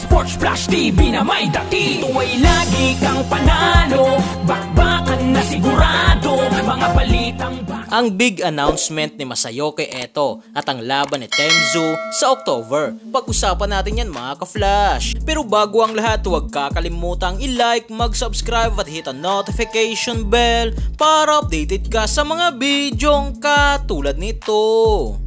Sports Flash TV na may dati. Ito ay lagi kang panalo, bakbakan na sigurado, mga balitang ang big announcement ni Masayoke Eto at ang laban ni Temzu sa October. Pag-usapan natin yan mga ka-flash. Pero bago ang lahat, huwag kakalimutang i-like, mag-subscribe at hit ang notification bell para updated ka sa mga bidyong katulad nito.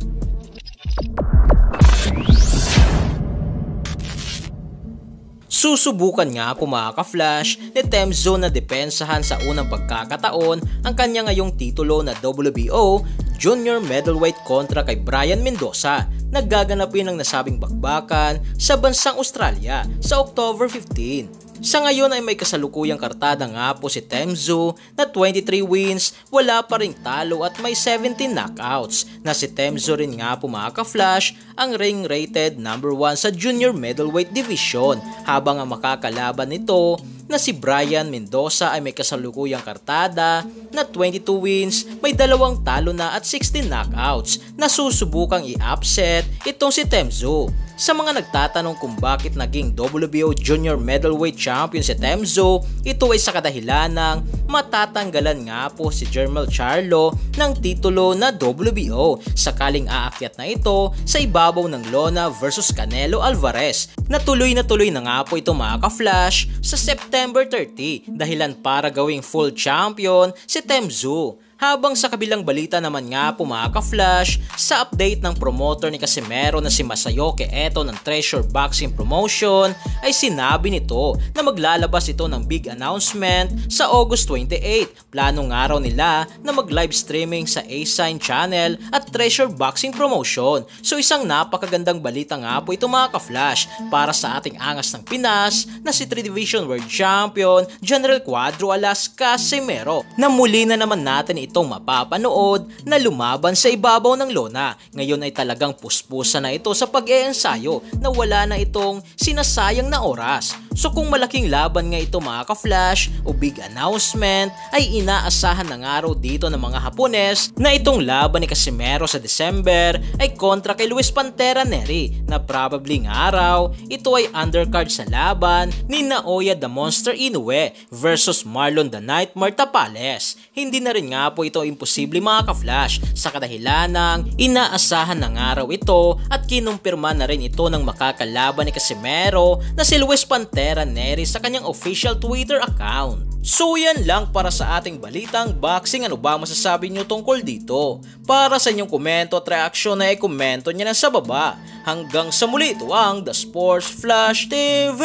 Susubukan nga po mga ka-flash ni Temzu na depensahan sa unang pagkakataon ang kanya ngayong titulo na WBO Junior Middleweight kontra kay Brian Mendoza. Nagaganapin ang nasabing bakbakan sa bansang Australia sa October 15. Sa ngayon ay may kasalukuyang kartada nga po si Temzu na 23 wins, wala pa ring talo at may 17 knockouts na si Temzu rin nga po mga ka-flash ang ring rated number 1 sa junior middleweight division, habang ang makakalaban nito na si Brian Mendoza ay may kasalukuyang kartada na 22 wins, may 2 talo na at 16 knockouts na susubukang i-upset itong si Temzu. Sa mga nagtatanong kung bakit naging WBO Junior Middleweight Champion si Temzu, ito ay sa kadahilan ng matatanggalan nga po si Jermell Charlo ng titulo na WBO sakaling aakyat na ito sa ibabaw ng lona versus Canelo Alvarez. Natuloy na nga po ito mga ka-flash sa September 30, dahilan para gawing full champion si Temzu. Habang sa kabilang balita naman nga po mga ka-flash, sa update ng promoter ni Casimero na si Masayoke Eto ng Treasure Boxing Promotion ay sinabi nito na maglalabas ito ng big announcement sa August 28. Plano nga raw nila na mag-live streaming sa A-Sign Channel at Treasure Boxing Promotion. So isang napakagandang balita nga po ito mga ka-flash para sa ating angas ng Pinas na si 3 Division World Champion General Cuadro Alas Casimero, na muli na naman natin itong mapapanood na lumaban sa ibabaw ng lona. Ngayon ay talagang puspusan na ito sa pag-eensayo na wala na itong sinasayang na oras. So kung malaking laban nga ito mga ka-flash o big announcement, ay inaasahan na nga raw dito ng mga Hapones na itong laban ni Casimero sa December ay kontra kay Luis Pantera Nery, na probably nga raw ito ay undercard sa laban ni Naoya the Monster Inoue versus Marlon the Nightmare Tapales. Hindi na rin nga po ito imposible mga ka-flash sa kadahilan ng inaasahan na nga raw ito at kinumpirma na rin ito ng makakalaban ni Casimero na si Luis Pantera Nery sa kanyang official Twitter account. So yan lang para sa ating balitang boxing. Ano ba masasabi nyo tungkol dito? Para sa inyong komento at reaksyon na i-komento nyo na sa baba. Hanggang sa muli, ito ang The Sports Flash TV.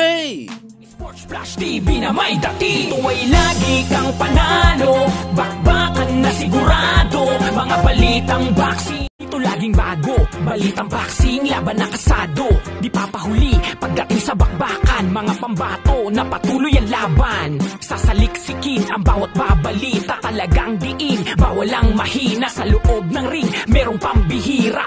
Sports Flash TV na may dati. Ito ay lagi kang panalo, bakbakan na sigurado, mga balitang boxing. Ito laging bago, balitang boxing, laban na kasado. Di papahuli pagdating sa bakbakan, mga pambato na patuloy ang laban. Sasaliksikin ang bawat babalita, talagang diin, bawal ang mahina sa loob ng ring. Merong pambihira